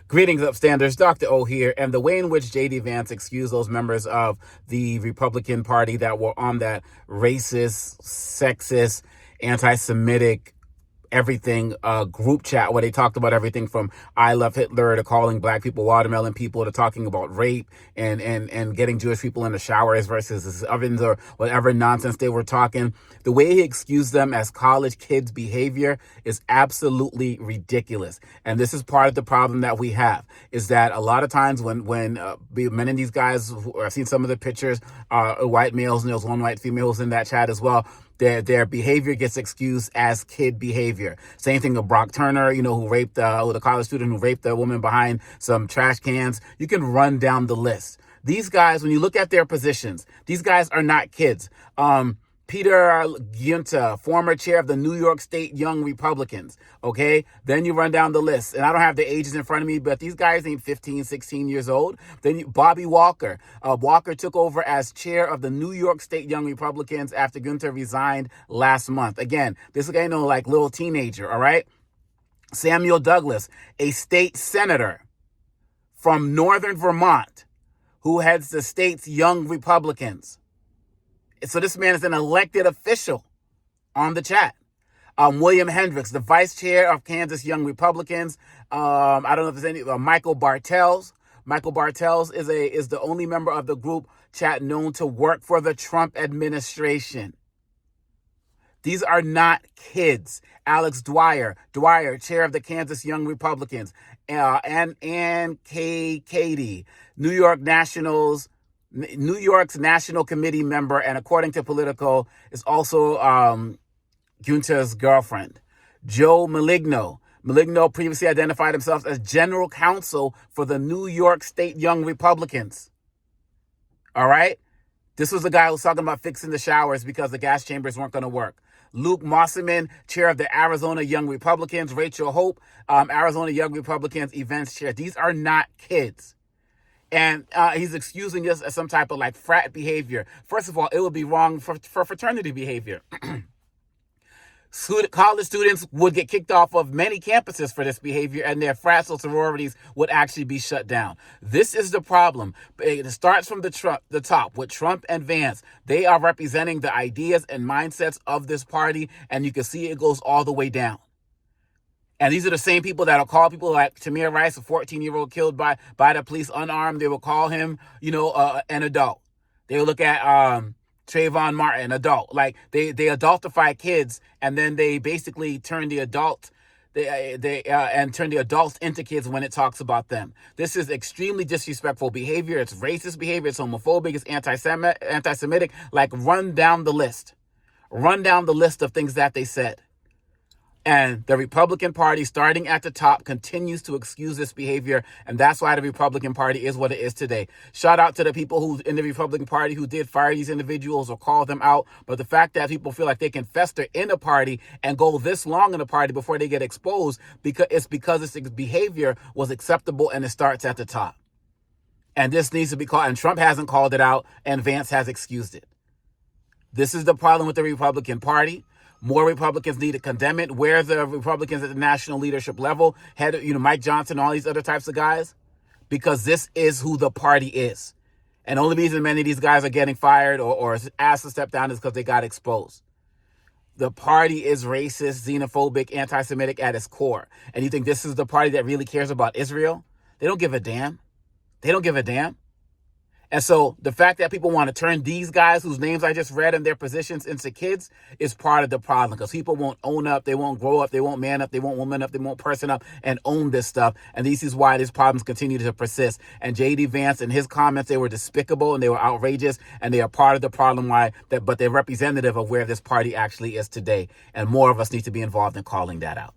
Greetings, upstanders. Dr. O here. And the way in which JD Vance excused those members of the Republican Party that were on that racist, sexist, anti-Semitic, everything group chat where they talked about everything from I love Hitler to calling black people watermelon people to talking about rape and getting Jewish people in the showers versus ovens or whatever nonsense they were talking. The way he excused them as college kids' behavior is absolutely ridiculous. And this is part of the problem that we have, is that a lot of times when many of these guys, I've seen some of the pictures, white males, and there was one white female who's in that chat as well, their behavior gets excused as kid behavior. Same thing with Brock Turner, who raped the college student who raped a woman behind some trash cans. You can run down the list. These guys, when you look at their positions, these guys are not kids. Peter Gunter, former chair of the New York State Young Republicans. Okay. Then you run down the list, and I don't have the ages in front of me, but these guys ain't 15, 16 years old. Then Bobby Walker. Walker took over as chair of the New York State Young Republicans after Gunter resigned last month. Again, this guy, like little teenager. All right. Samuel Douglas, a state senator from Northern Vermont who heads the state's Young Republicans. So this man is an elected official on the chat. William Hendricks, the vice chair of Kansas Young Republicans. I don't know if there's any. Michael Bartels. Michael Bartels is the only member of the group chat known to work for the Trump administration. These are not kids. Alex Dwyer, chair of the Kansas Young Republicans. And Ann K. Cady, New York's National Committee member, and according to Politico, is also Gunter's girlfriend. Joe Maligno. Maligno previously identified himself as general counsel for the New York State Young Republicans. All right? This was the guy who was talking about fixing the showers because the gas chambers weren't going to work. Luke Mosselman, chair of the Arizona Young Republicans. Rachel Hope, Arizona Young Republicans events chair. These are not kids. And he's excusing this as some type of frat behavior. First of all, it would be wrong for fraternity behavior. College students would get kicked off of many campuses for this behavior, and their frats or sororities would actually be shut down. This is the problem. It starts from the top with Trump and Vance. They are representing the ideas and mindsets of this party, and you can see it goes all the way down. And these are the same people that'll call people like Tamir Rice, a 14-year-old killed by the police unarmed. They will call him, an adult. They will look at Trayvon Martin, adult. They adultify kids, and then they basically turn the adults into kids when it talks about them. This is extremely disrespectful behavior. It's racist behavior. It's homophobic. It's anti-Semitic. Run down the list. Run down the list of things that they said. And the Republican Party, starting at the top, continues to excuse this behavior. And that's why the Republican Party is what it is today. Shout out to the people who in the Republican Party who did fire these individuals or call them out. But the fact that people feel like they can fester in a party and go this long in a party before they get exposed, because this behavior was acceptable and it starts at the top. And this needs to be called. And Trump hasn't called it out, and Vance has excused it. This is the problem with the Republican Party. More Republicans need to condemn it. Where are the Republicans at the national leadership level? Mike Johnson, all these other types of guys? Because this is who the party is. And the only reason many of these guys are getting fired or asked to step down is because they got exposed. The party is racist, xenophobic, anti-Semitic at its core. And you think this is the party that really cares about Israel? They don't give a damn. They don't give a damn. And so the fact that people want to turn these guys whose names I just read and their positions into kids is part of the problem, because people won't own up, they won't grow up, they won't man up, they won't woman up, they won't person up and own this stuff. And this is why these problems continue to persist. And JD Vance and his comments, they were despicable and they were outrageous, and they are part of the problem but they're representative of where this party actually is today. And more of us need to be involved in calling that out.